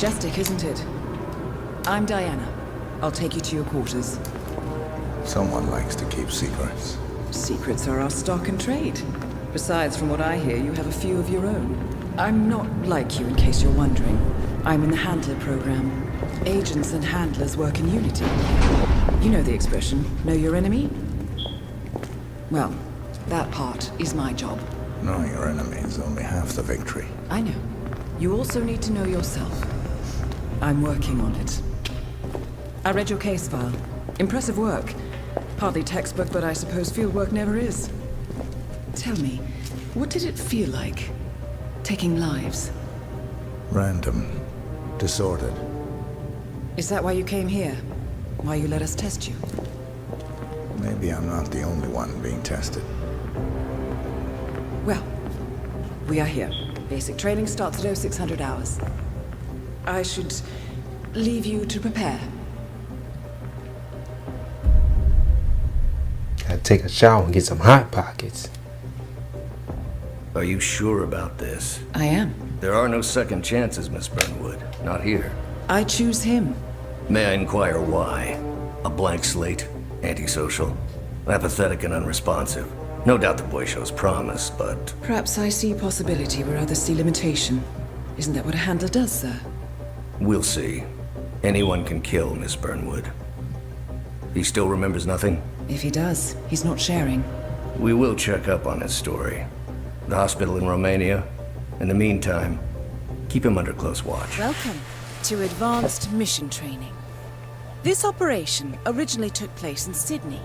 Majestic, isn't it? I'm Diana. I'll take you to your quarters. Someone likes to keep secrets. Secrets are our stock and trade. Besides, from what I hear, you have a few of your own. I'm not like you, in case you're wondering. I'm in the Handler program. Agents and handlers work in unity. You know the expression, know your enemy? Well, that part is my job. Knowing your enemy is only half the victory. I know. You also need to know yourself. I'm working on it. I read your case file. Impressive work. Hardly textbook, but I suppose field work never is. Tell me, what did it feel like, taking lives? Random. Disordered. Is that why you came here? Why you let us test you? Maybe I'm not the only one being tested. Well, we are here. Basic training starts at 0600 hours. I should leave you to prepare. Gotta take a shower and get some hot pockets. Are you sure about this? I am. There are no second chances, Miss Burnwood. Not here. I choose him. May I inquire why? A blank slate? Antisocial? Apathetic and unresponsive? No doubt the boy shows promise, but... Perhaps I see possibility where others see limitation. Isn't that what a handler does, sir? We'll see. Anyone can kill Miss Burnwood. He still remembers nothing? If he does, he's not sharing. We will check up on his story. The hospital in Romania. In the meantime, keep him under close watch. Welcome to Advanced Mission Training. This operation originally took place in Sydney.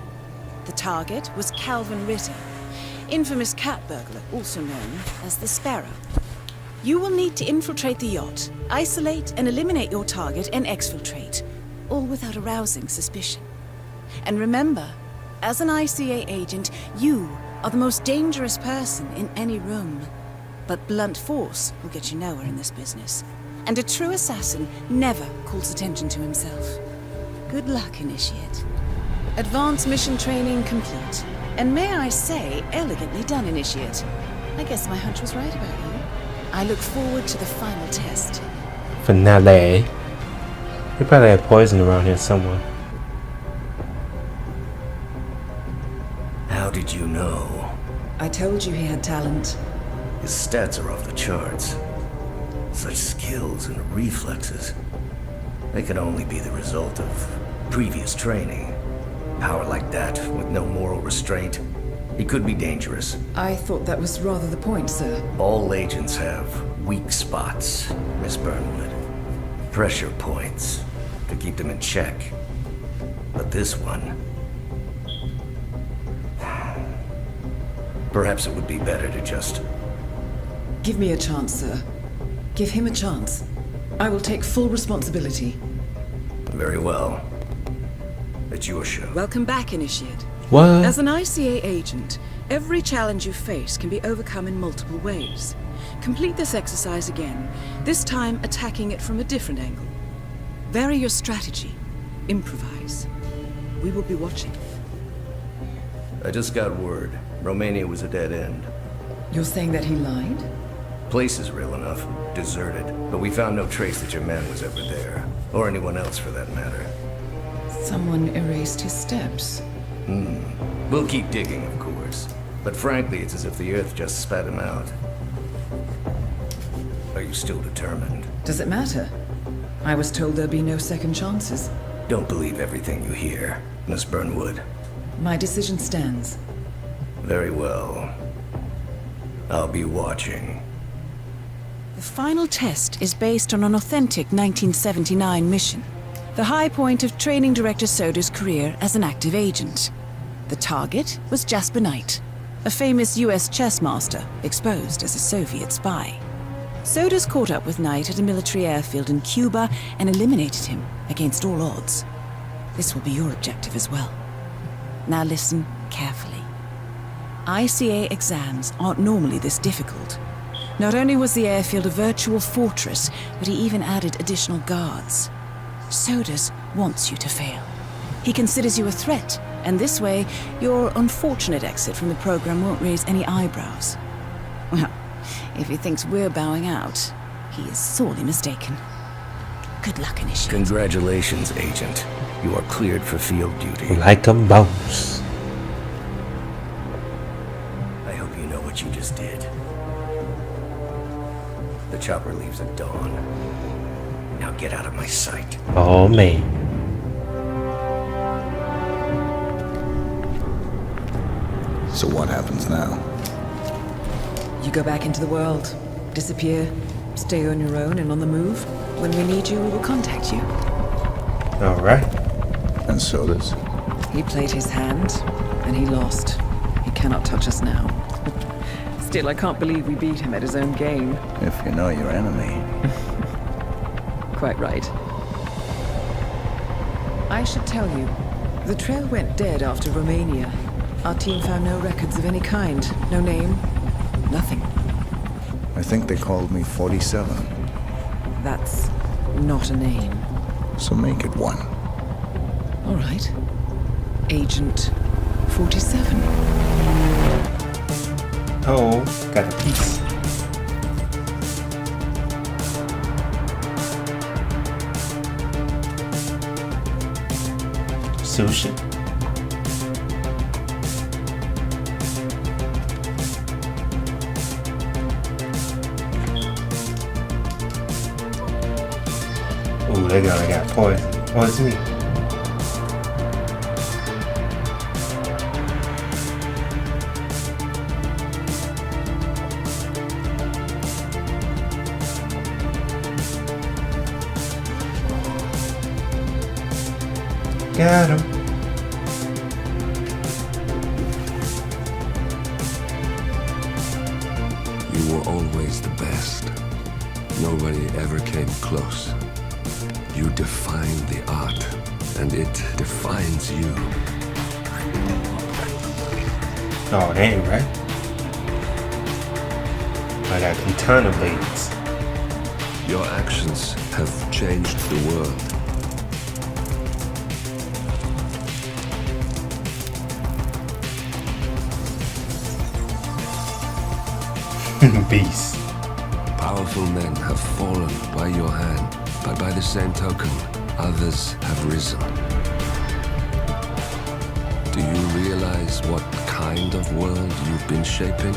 The target was Calvin Ritter, infamous cat burglar, also known as the Sparrow. You will need to infiltrate the yacht, isolate and eliminate your target, and exfiltrate, all without arousing suspicion. And remember, as an ICA agent, you are the most dangerous person in any room. But blunt force will get you nowhere in this business. And a true assassin never calls attention to himself. Good luck, Initiate. Advanced mission training complete. And may I say, elegantly done, Initiate. I guess my hunch was right about you. I look forward to the final test. Finale. We probably have poison around here somewhere. How did you know? I told you he had talent. His stats are off the charts. Such skills and reflexes. They can only be the result of previous training. Power like that, with no moral restraint, he could be dangerous. I thought that was rather the point, sir. All agents have weak spots, Miss Burnwood. Pressure points to keep them in check. But this one... Perhaps it would be better to just... Give me a chance, sir. Give him a chance. I will take full responsibility. Very well. It's your show. Welcome back, Initiate. What? As an ICA agent, every challenge you face can be overcome in multiple ways. Complete this exercise again, this time attacking it from a different angle. Vary your strategy. Improvise. We will be watching. I just got word. Romania was a dead end. You're saying that he lied? Place is real enough. Deserted. But we found no trace that your man was ever there. Or anyone else for that matter. Someone erased his steps. We'll keep digging, of course. But frankly, it's as if the Earth just spat him out. Are you still determined? Does it matter? I was told there'd be no second chances. Don't believe everything you hear, Miss Burnwood. My decision stands. Very well. I'll be watching. The final test is based on an authentic 1979 mission. The high point of Training Director Soda's career as an active agent. The target was Jasper Knight, a famous US chess master exposed as a Soviet spy. Soda's caught up with Knight at a military airfield in Cuba and eliminated him against all odds. This will be your objective as well. Now listen carefully. ICA exams aren't normally this difficult. Not only was the airfield a virtual fortress, but he even added additional guards. Sodas wants you to fail. He considers you a threat, and this way, your unfortunate exit from the program won't raise any eyebrows. Well, if he thinks we're bowing out, he is sorely mistaken. Good luck, Initiate. Congratulations, Agent. You are cleared for field duty. Like a boss. I hope you know what you just did. The chopper leaves at dawn. Now get out of my sight. Oh man. So what happens now? You go back into the world, disappear, stay on your own and on the move. When we need you, we will contact you. Alright. And so does. He played his hand, and he lost. He cannot touch us now. Still, I can't believe we beat him at his own game. If you know your enemy. Quite right. I should tell you, the trail went dead after Romania. Our team found no records of any kind. No name. Nothing. I think they called me 47. That's not a name. So make it one. All right. Agent 47. Oh, got a piece. Sushi. Ooh, they got poison. Poison. Got him. You were always the best. Nobody ever came close. You defined the art, and it defines you. Oh, that ain't right. I got katana blades. Your actions have changed the world. Beast. Powerful men have fallen by your hand, but by the same token, others have risen. Do you realize what kind of world you've been shaping?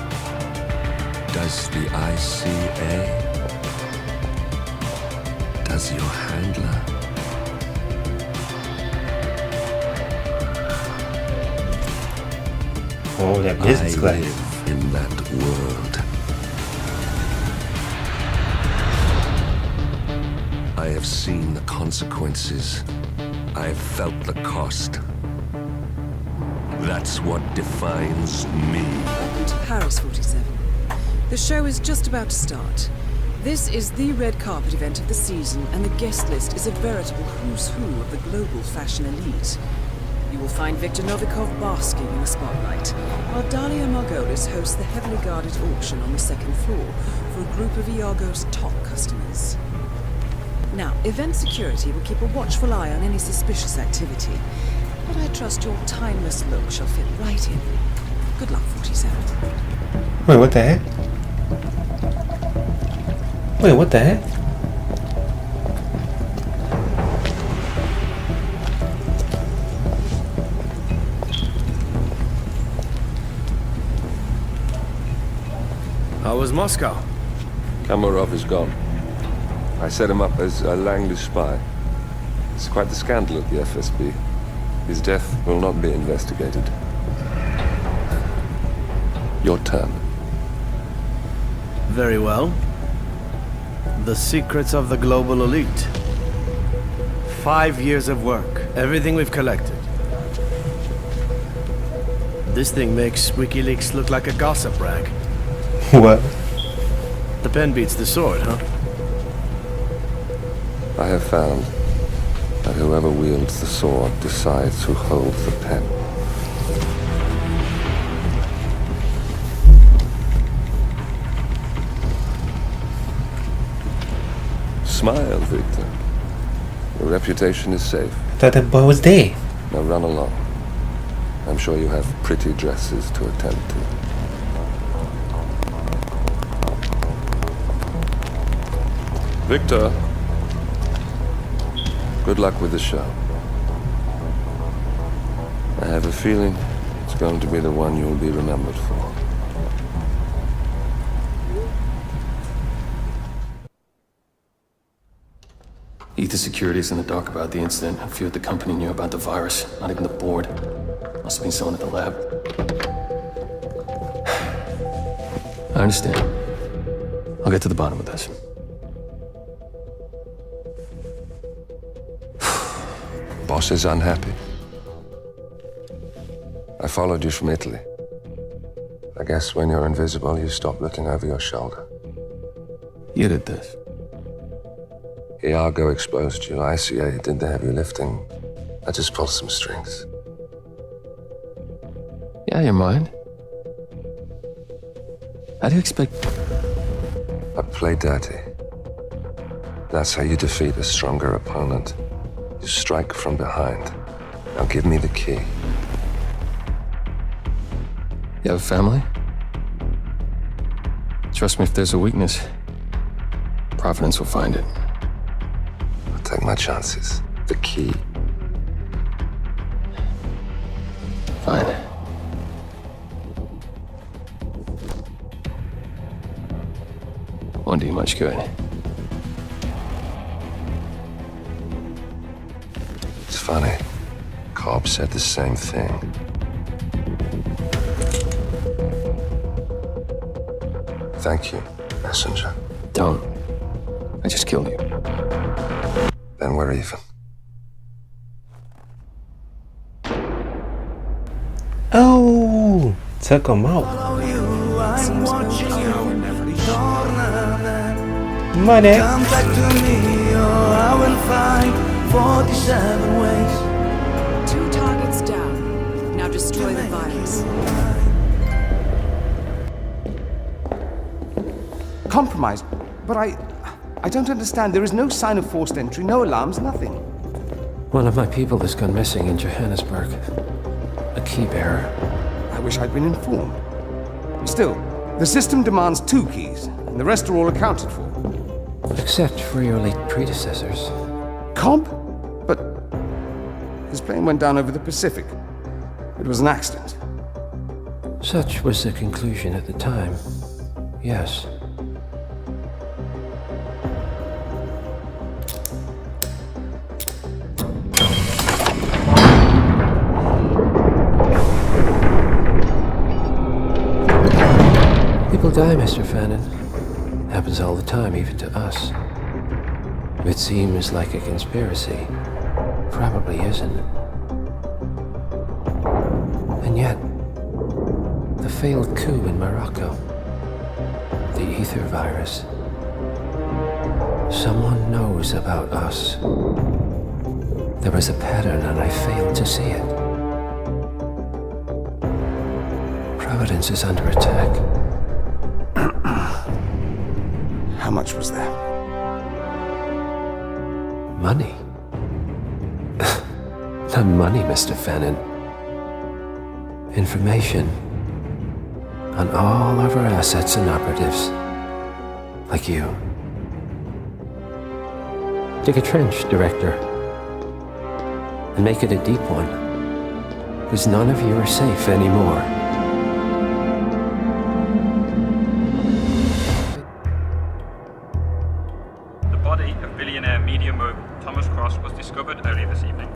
Does the ICA? Does your handler? Oh, that business I class. live in that world. I have seen the consequences. I have felt the cost. That's what defines me. Welcome to Paris 47. The show is just about to start. This is the red carpet event of the season, and the guest list is a veritable who's who of the global fashion elite. You will find Victor Novikov basking in the spotlight, while Dalia Margolis hosts the heavily guarded auction on the second floor for a group of Iago's top customers. Now, event security will keep a watchful eye on any suspicious activity, but I trust your timeless look shall fit right in. Good luck, 47. Wait, what the heck? Wait, what the heck? How was Moscow? Kamarov is gone. I set him up as a Langley spy. It's quite the scandal at the FSB. His death will not be investigated. Your turn. Very well. The secrets of the global elite. 5 years of work. Everything we've collected. This thing makes WikiLeaks look like a gossip rag. What? The pen beats the sword, huh? I have found that whoever wields the sword decides who holds the pen. Smile, Victor. Your reputation is safe. I thought that boy was dead. Now run along. I'm sure you have pretty dresses to attend to. Victor, Good luck with the show. I have a feeling it's going to be the one you'll be remembered for. Ether Security's in the dark about the incident. A few at the company knew about the virus. Not even the board. Must have been someone at the lab. I understand. I'll get to the bottom of this. Boss is unhappy. I followed you from Italy. I guess when you're invisible, you stop looking over your shoulder. You did this. Iago exposed you. ICA did the heavy lifting. I just pulled some strings. Yeah, you mind? How do you expect... I play dirty. That's how you defeat a stronger opponent. You strike from behind. Now give me the key. You have a family? Trust me, if there's a weakness, Providence will find it. I'll take my chances. The key. Fine. Won't do you much good. It's funny. Cobb said the same thing. Thank you, messenger. Don't. I just killed you. Then we're even. Oh, took him out. Money. Come back to me or I will find 47 ways. 2 targets down. Now destroy the virus. Compromised? But I don't understand. There is no sign of forced entry, no alarms, nothing. One of my people has gone missing in Johannesburg. A key bearer. I wish I'd been informed. Still, the system demands 2 keys, and the rest are all accounted for. Except for your late predecessors. Cobb? But his plane went down over the Pacific. It was an accident. Such was the conclusion at the time. Yes. People die, Mr. Fannin. Happens all the time, even to us. It seems like a conspiracy. Probably isn't. And yet, the failed coup in Morocco, the ether virus. Someone knows about us. There was a pattern and I failed to see it. Providence is under attack. How much was there? Money? Not money, Mr. Fannin. Information on all of our assets and operatives. Like you. Dig a trench, Director. And make it a deep one. Because none of you are safe anymore.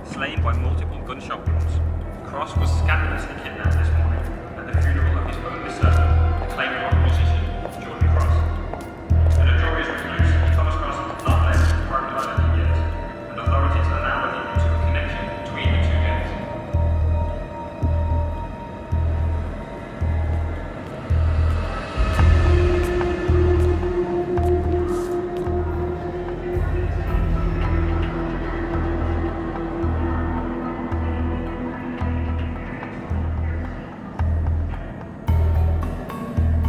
Slain by multiple gunshot wounds. Cross was scandalously kidnapped this morning at the funeral of his only son, acclaimed rock musician Jordan Cross. The notorious recluse, Thomas Cross has not left the Department of Island in years, and authorities are now looking into a connection between the 2 gangs.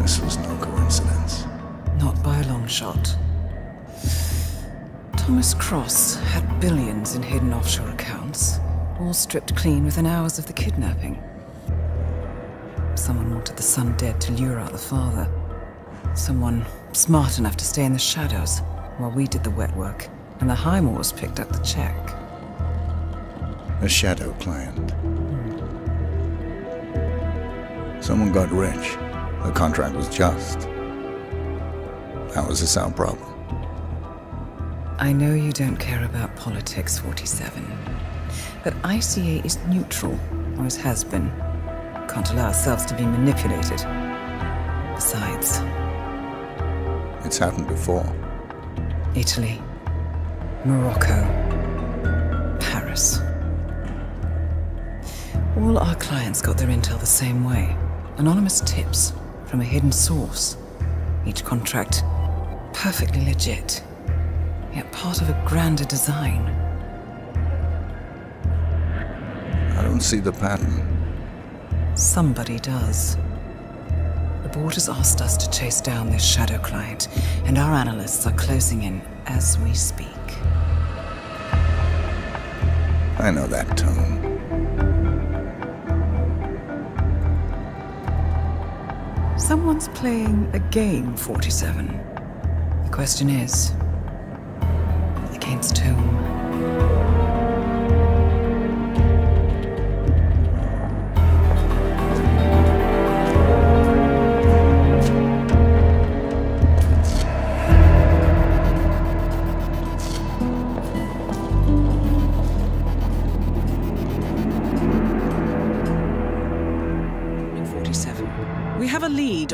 This was no coincidence. Not by a long shot. Thomas Cross had billions in hidden offshore accounts, all stripped clean within hours of the kidnapping. Someone wanted the son dead to lure out the father. Someone smart enough to stay in the shadows while we did the wet work, and the Highmores picked up the check. A shadow client. Someone got rich. The contract was just. That was a sound problem. I know you don't care about politics, 47. But ICA is neutral, always has been. Can't allow ourselves to be manipulated. Besides... It's happened before. Italy. Morocco. Paris. All our clients got their intel the same way. Anonymous tips from a hidden source. Each contract perfectly legit, yet part of a grander design. I don't see the pattern. Somebody does. The board has asked us to chase down this shadow client, and our analysts are closing in as we speak. I know that tone. Someone's playing a game, 47. The question is, against whom?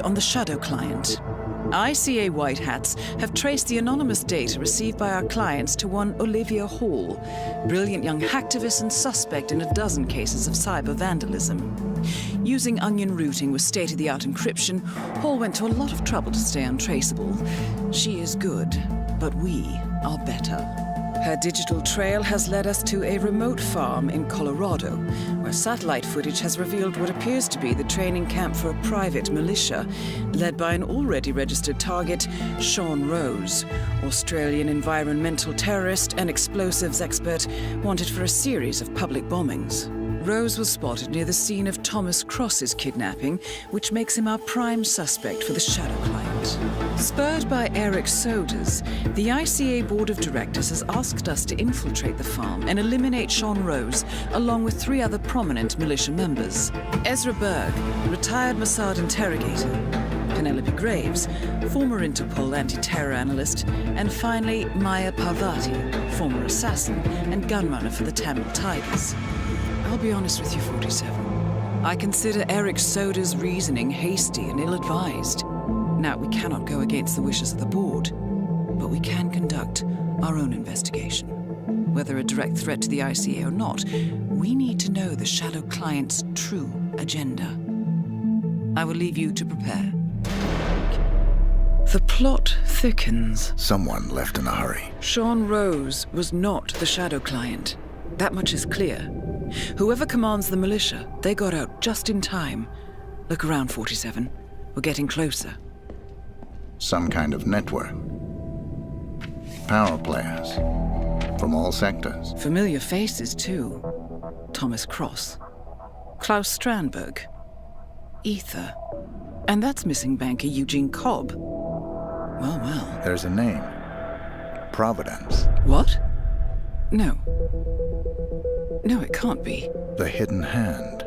On the shadow client. ICA White Hats have traced the anonymous data received by our clients to one Olivia Hall, brilliant young hacktivist and suspect in a dozen cases of cyber vandalism. Using onion routing with state-of-the-art encryption, Hall went to a lot of trouble to stay untraceable. She is good, but we are better. Her digital trail has led us to a remote farm in Colorado, where satellite footage has revealed what appears to be the training camp for a private militia, led by an already registered target, Sean Rose, Australian environmental terrorist and explosives expert wanted for a series of public bombings. Rose was spotted near the scene of Thomas Cross's kidnapping, which makes him our prime suspect for the shadow client. Spurred by Eric Sodas, the ICA Board of Directors has asked us to infiltrate the farm and eliminate Sean Rose, along with 3 other prominent militia members. Ezra Berg, retired Mossad interrogator, Penelope Graves, former Interpol anti-terror analyst, and finally Maya Parvati, former assassin and gunrunner for the Tamil Tigers. I'll be honest with you, 47. I consider Eric Soda's reasoning hasty and ill-advised. Now, we cannot go against the wishes of the board, but we can conduct our own investigation. Whether a direct threat to the ICA or not, we need to know the shadow client's true agenda. I will leave you to prepare. The plot thickens. Someone left in a hurry. Sean Rose was not the shadow client. That much is clear. Whoever commands the militia, they got out just in time. Look around, 47. We're getting closer. Some kind of network. Power players. From all sectors. Familiar faces, too. Thomas Cross. Klaus Strandberg. Ether. And that's missing banker Eugene Cobb. Well, well. There's a name. Providence. What? No. No, it can't be. The Hidden Hand.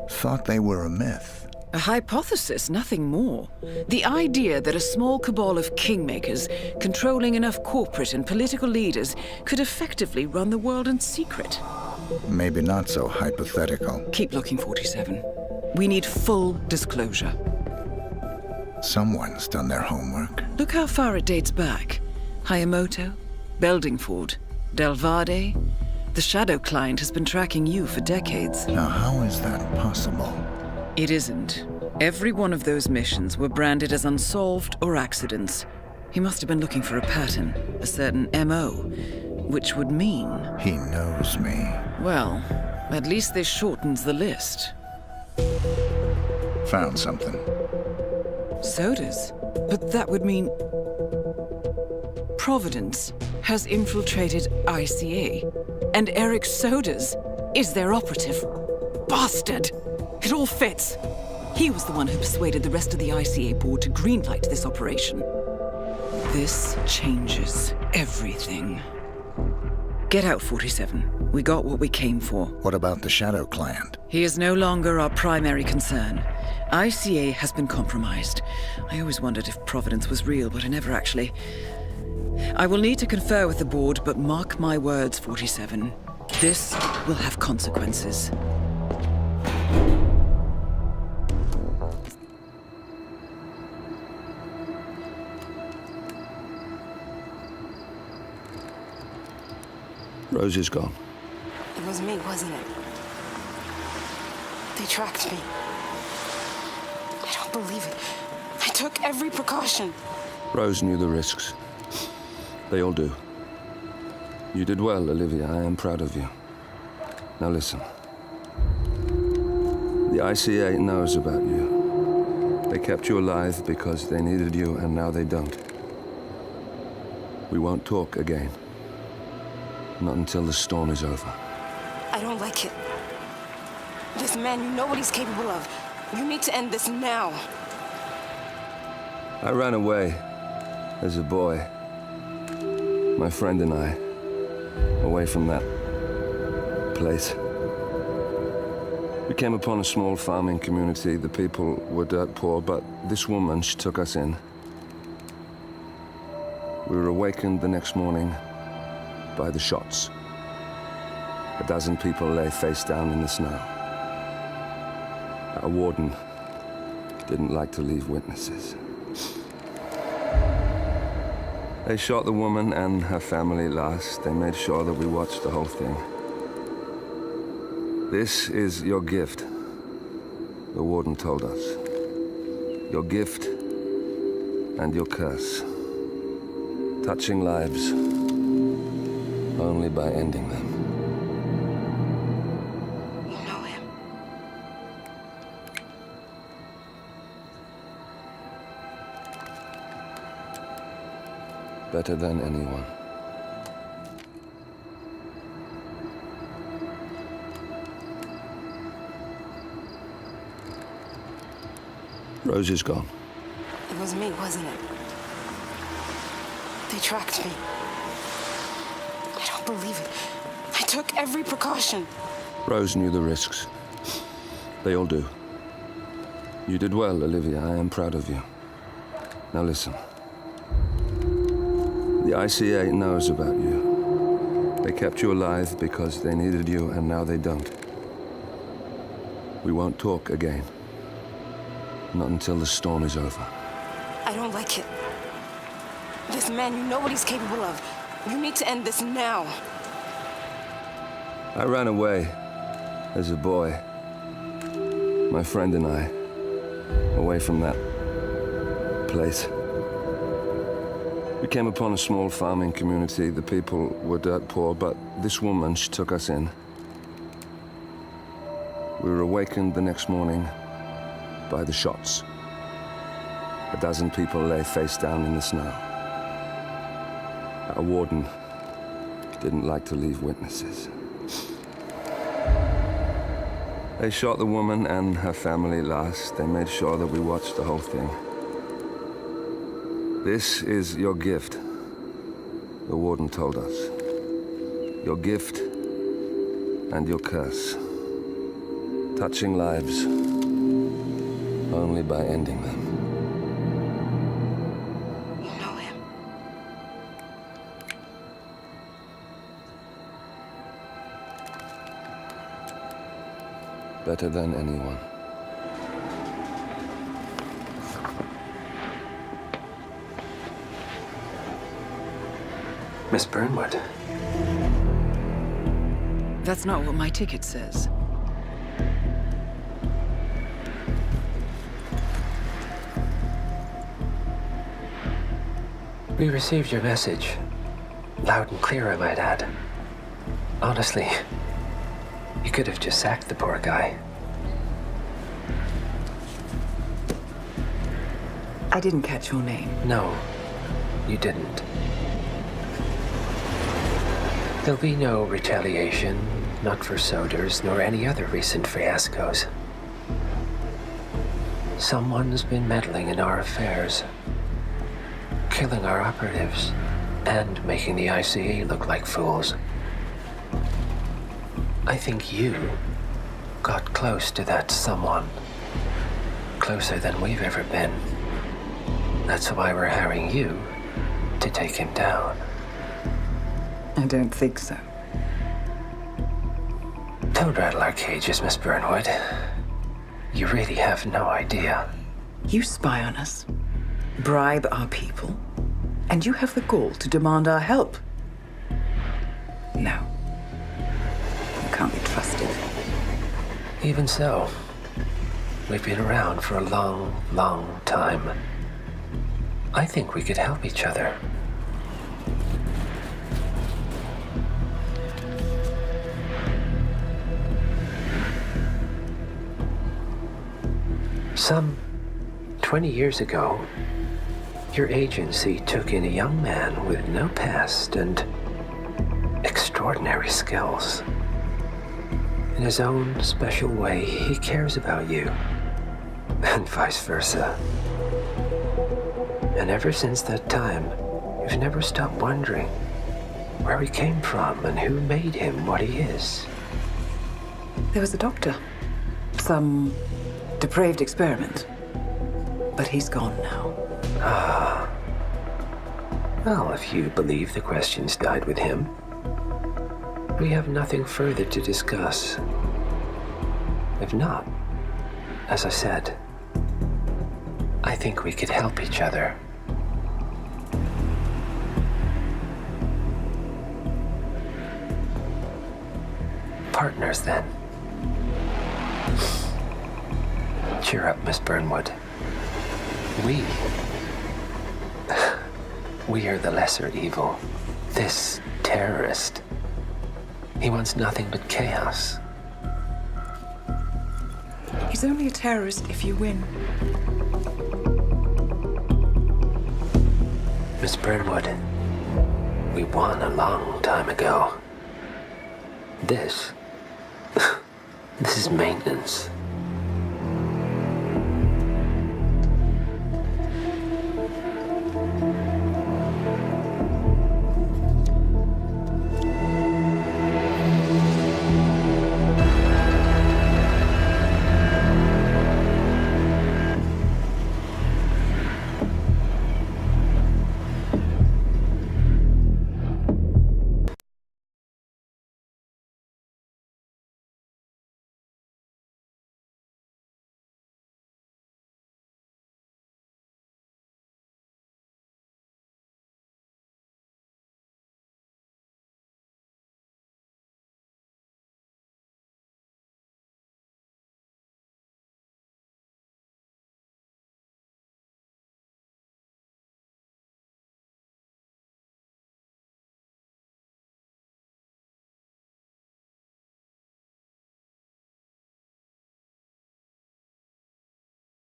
Thought they were a myth. A hypothesis, nothing more. The idea that a small cabal of kingmakers, controlling enough corporate and political leaders, could effectively run the world in secret. Maybe not so hypothetical. Keep looking, 47. We need full disclosure. Someone's done their homework. Look how far it dates back. Hayamoto, Beldingford, Delvade. The shadow client has been tracking you for decades. Now, how is that possible? It isn't. Every one of those missions were branded as unsolved or accidents. He must have been looking for a pattern, a certain MO, which would mean... He knows me. Well, at least this shortens the list. Found something. Sodas? But that would mean... Providence has infiltrated ICA, and Eric Sodas is their operative. Bastard! It all fits. He was the one who persuaded the rest of the ICA board to greenlight this operation. This changes everything. Get out, 47. We got what we came for. What about the Shadow Client? He is no longer our primary concern. ICA has been compromised. I always wondered if Providence was real, but I never actually... I will need to confer with the board, but mark my words, 47. This will have consequences. Rose is gone. It was me, wasn't it? They tracked me. I don't believe it. I took every precaution. Rose knew the risks. They all do. You did well, Olivia. I am proud of you. Now listen. The ICA knows about you. They kept you alive because they needed you, and now they don't. We won't talk again. Not until the storm is over. I don't like it. This man, you know what he's capable of. You need to end this now. I ran away as a boy. My friend and I, away from that place. We came upon a small farming community. The people were dirt poor, but this woman, she took us in. We were awakened the next morning by the shots. A dozen people lay face down in the snow. Our warden didn't like to leave witnesses. They shot the woman and her family last. They made sure that we watched the whole thing. This is your gift, the warden told us. Your gift and your curse. Touching lives only by ending them. You know him. Better than anyone. Rose is gone. It was me, wasn't it? They tracked me. I don't believe it. I took every precaution. Rose knew the risks. They all do. You did well, Olivia. I am proud of you. Now listen. The ICA knows about you. They kept you alive because they needed you, and now they don't. We won't talk again. Not until the storm is over. I don't like it. This man, you know what he's capable of. You need to end this now. I ran away as a boy. My friend and I, away from that place. We came upon a small farming community. The people were dirt poor, but this woman, she took us in. We were awakened the next morning by the shots. A dozen people lay face down in the snow. Our warden didn't like to leave witnesses. They shot the woman and her family last. They made sure that we watched the whole thing. This is your gift, the warden told us. Your gift and your curse. Touching lives only by ending them. You know him. Better than anyone. Miss Burnwood. That's not what my ticket says. We received your message. Loud and clear, I might add. Honestly, you could have just sacked the poor guy. I didn't catch your name. No, you didn't. There'll be no retaliation, not for Soders, nor any other recent fiascos. Someone's been meddling in our affairs, killing our operatives, and making the ICA look like fools. I think you got close to that someone. Closer than we've ever been. That's why we're hiring you to take him down. I don't think so. Don't rattle our cages, Miss Burnwood. You really have no idea. You spy on us, bribe our people, and you have the gall to demand our help. No. You can't be trusted. Even so, we've been around for a long, long time. I think we could help each other. Some 20 years ago, your agency took in a young man with no past and extraordinary skills. In his own special way, he cares about you, and vice versa. And ever since that time, you've never stopped wondering where he came from and who made him what he is. There was a doctor. Some depraved experiment. But he's gone now. Ah. Well, if you believe the questions died with him, we have nothing further to discuss. If not, as I said, I think we could help each other. Partners, then. Cheer up, Miss Burnwood. We are the lesser evil. This terrorist. He wants nothing but chaos. He's only a terrorist if you win. Miss Burnwood, we won a long time ago. This is maintenance.